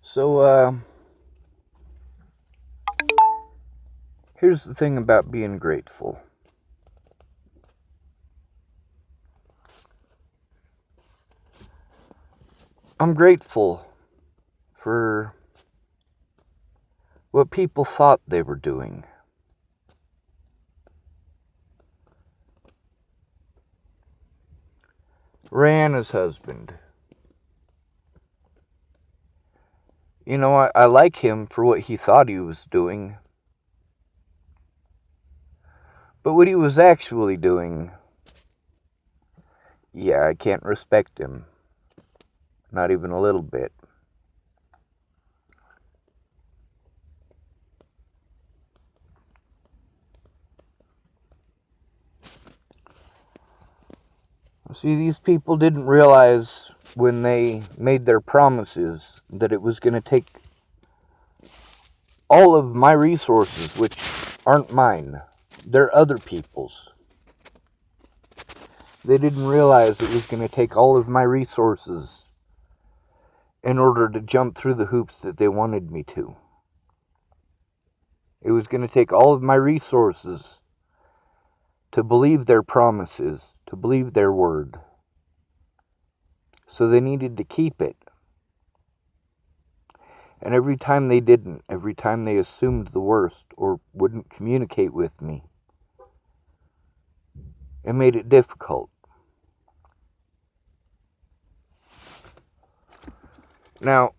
So, here's the thing about being grateful. I'm grateful for what people thought they were doing. Rihanna's husband. You know, I like him for what he thought he was doing. But what he was actually doing, yeah, I can't respect him. Not even a little bit. See, these people didn't realize when they made their promises that it was going to take all of my resources, which aren't mine. They're other people's. They didn't realize it was going to take all of my resources in order to jump through the hoops that they wanted me to. It was going to take all of my resources to believe their promises, to believe their word. So they needed to keep it. And every time they didn't, every time they assumed the worst or wouldn't communicate with me, it made it difficult. Now,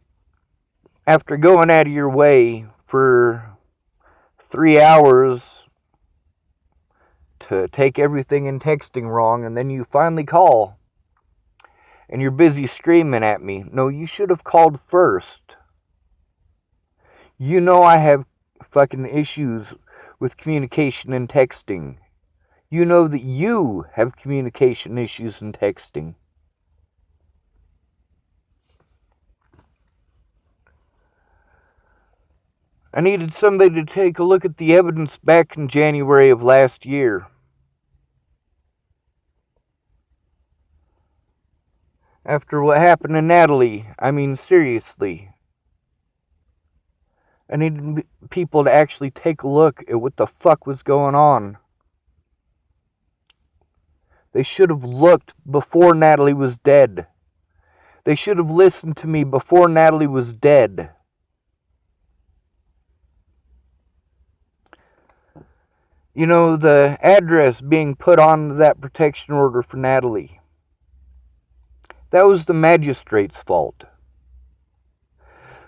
after going out of your way for 3 hours to take everything in texting wrong, and then you finally call, and you're busy screaming at me, no, you should have called first. You know I have fucking issues with communication and texting. You know that you have communication issues in texting. I needed somebody to take a look at the evidence back in January of last year. After what happened to Natalie, I mean, seriously. I needed people to actually take a look at what the fuck was going on. They should have looked before Natalie was dead. They should have listened to me before Natalie was dead. You know, the address being put on that protection order for Natalie, that was the magistrate's fault.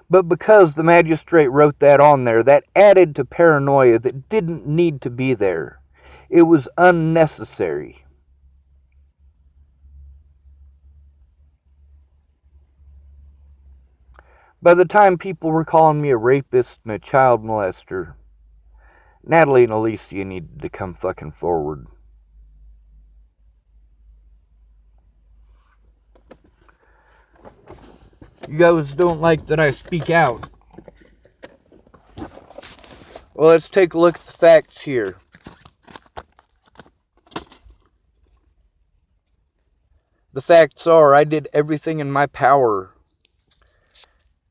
But because the magistrate wrote that on there, that added to paranoia that didn't need to be there. It was unnecessary. By the time people were calling me a rapist and a child molester, Natalie and Alicia needed to come fucking forward. You guys don't like that I speak out. Well, let's take a look at the facts here. The facts are, I did everything in my power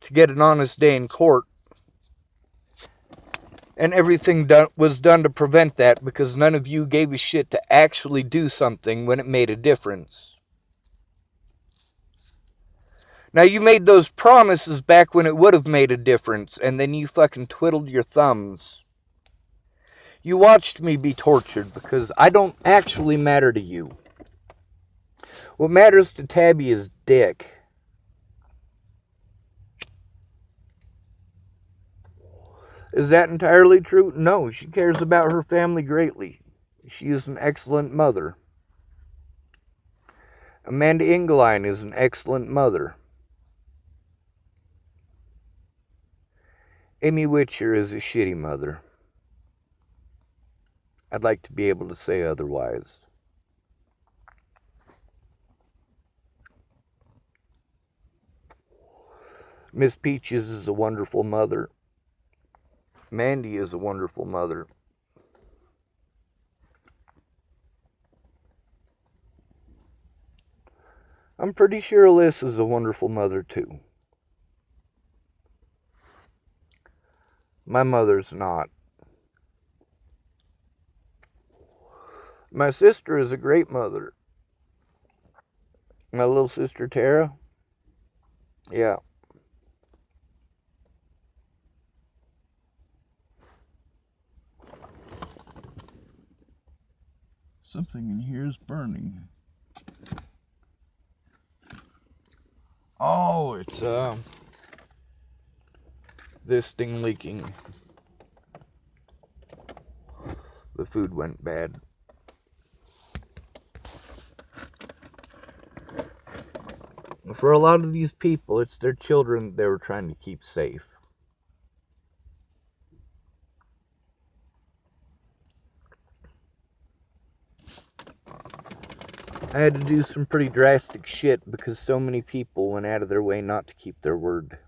to get an honest day in court. And everything was done to prevent that because none of you gave a shit to actually do something when it made a difference. Now, you made those promises back when it would have made a difference, and then you fucking twiddled your thumbs. You watched me be tortured because I don't actually matter to you. What matters to Tabby is dick. Is that entirely true? No, she cares about her family greatly. She is an excellent mother. Amanda Engeline is an excellent mother. Amy Witcher is a shitty mother. I'd like to be able to say otherwise. Miss Peaches is a wonderful mother. Mandy is a wonderful mother. I'm pretty sure Alyssa is a wonderful mother too. My mother's not. My sister is a great mother. My little sister Tara. Yeah. Something in here is burning. Oh, it's this thing leaking. The food went bad. For a lot of these people, it's their children they were trying to keep safe. I had to do some pretty drastic shit because so many people went out of their way not to keep their word.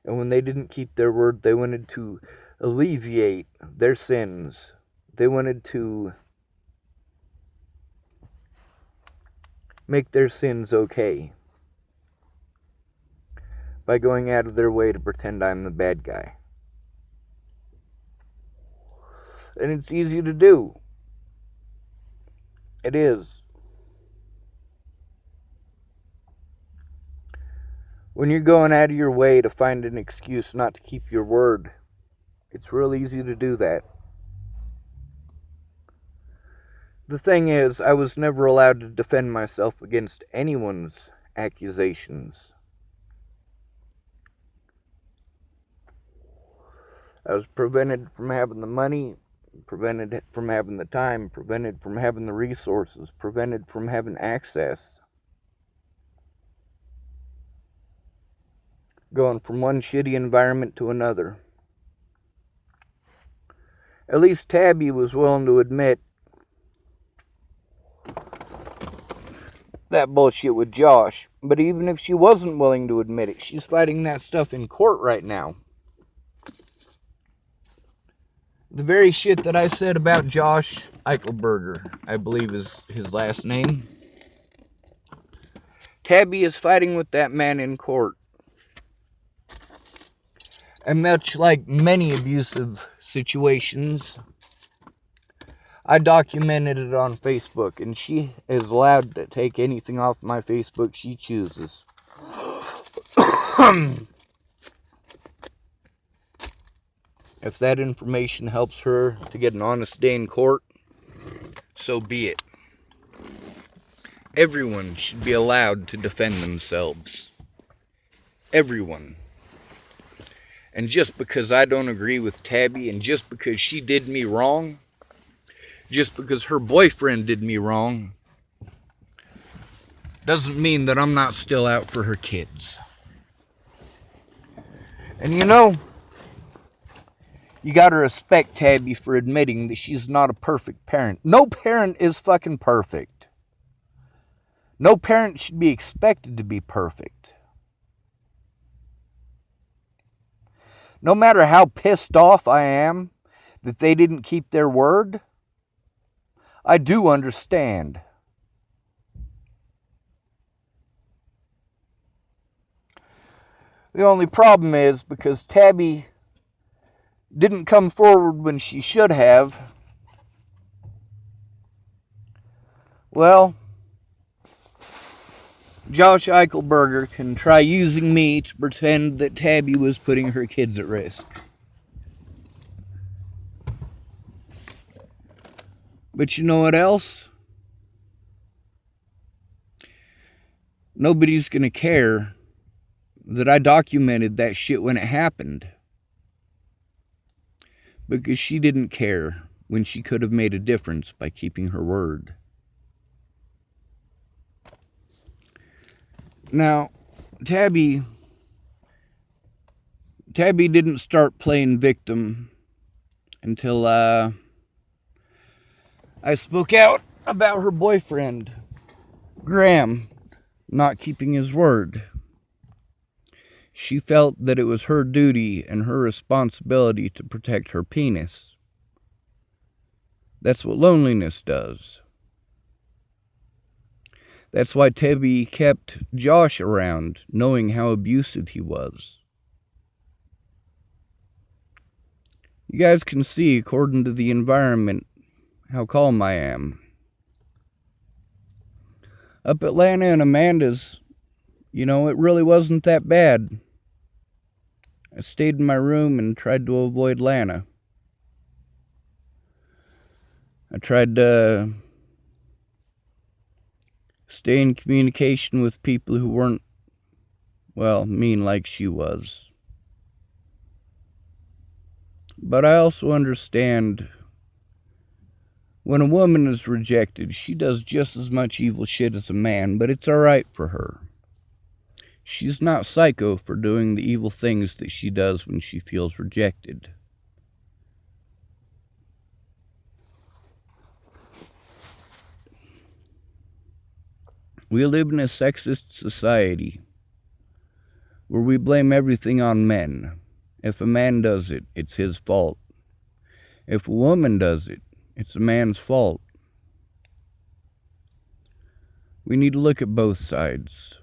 And when they didn't keep their word, they wanted to alleviate their sins. They wanted to make their sins okay by going out of their way to pretend I'm the bad guy. And it's easy to do. It is. When you're going out of your way to find an excuse not to keep your word, it's real easy to do that. The thing is, I was never allowed to defend myself against anyone's accusations. I was prevented from having the money, prevented from having the time, prevented from having the resources, prevented from having access. Going from one shitty environment to another. At least Tabby was willing to admit that bullshit with Josh. But even if she wasn't willing to admit it, she's fighting that stuff in court right now. The very shit that I said about Josh Eichelberger, I believe is his last name. Tabby is fighting with that man in court. And much like many abusive situations, I documented it on Facebook, and she is allowed to take anything off my Facebook she chooses. If that information helps her to get an honest day in court, so be it. Everyone should be allowed to defend themselves. Everyone. And just because I don't agree with Tabby, and just because she did me wrong, just because her boyfriend did me wrong, doesn't mean that I'm not still out for her kids. And you know, you gotta respect Tabby for admitting that she's not a perfect parent. No parent is fucking perfect. No parent should be expected to be perfect. No matter how pissed off I am that they didn't keep their word, I do understand. The only problem is because Tabby didn't come forward when she should have, well, Josh Eichelberger can try using me to pretend that Tabby was putting her kids at risk. But you know what else? Nobody's gonna care that I documented that shit when it happened. Because she didn't care when she could have made a difference by keeping her word. Now, Tabby didn't start playing victim until I spoke out about her boyfriend, Graham, not keeping his word. She felt that it was her duty and her responsibility to protect her penis. That's what loneliness does. That's why Tabby kept Josh around, knowing how abusive he was. You guys can see, according to the environment, how calm I am. Up at Lana and Amanda's, it really wasn't that bad. I stayed in my room and tried to avoid Lana. I tried to stay in communication with people who weren't, mean like she was. But I also understand when a woman is rejected, she does just as much evil shit as a man, but it's alright for her. She's not psycho for doing the evil things that she does when she feels rejected. We live in a sexist society where we blame everything on men. If a man does it, it's his fault. If a woman does it, it's a man's fault. We need to look at both sides.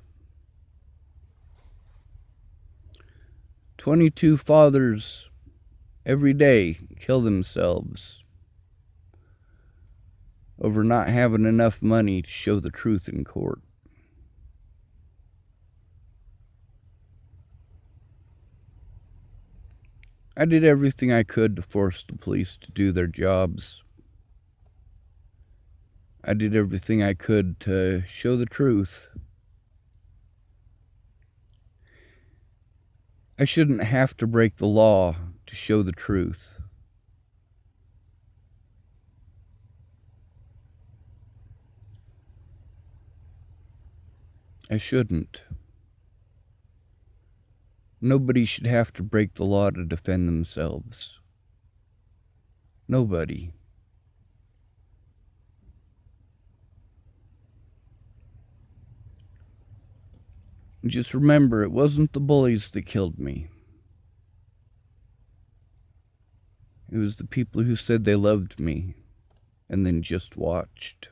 22 fathers every day kill themselves over not having enough money to show the truth in court. I did everything I could to force the police to do their jobs. I did everything I could to show the truth. I shouldn't have to break the law to show the truth. I shouldn't. Nobody should have to break the law to defend themselves. Nobody. Just remember, it wasn't the bullies that killed me. It was the people who said they loved me and then just watched.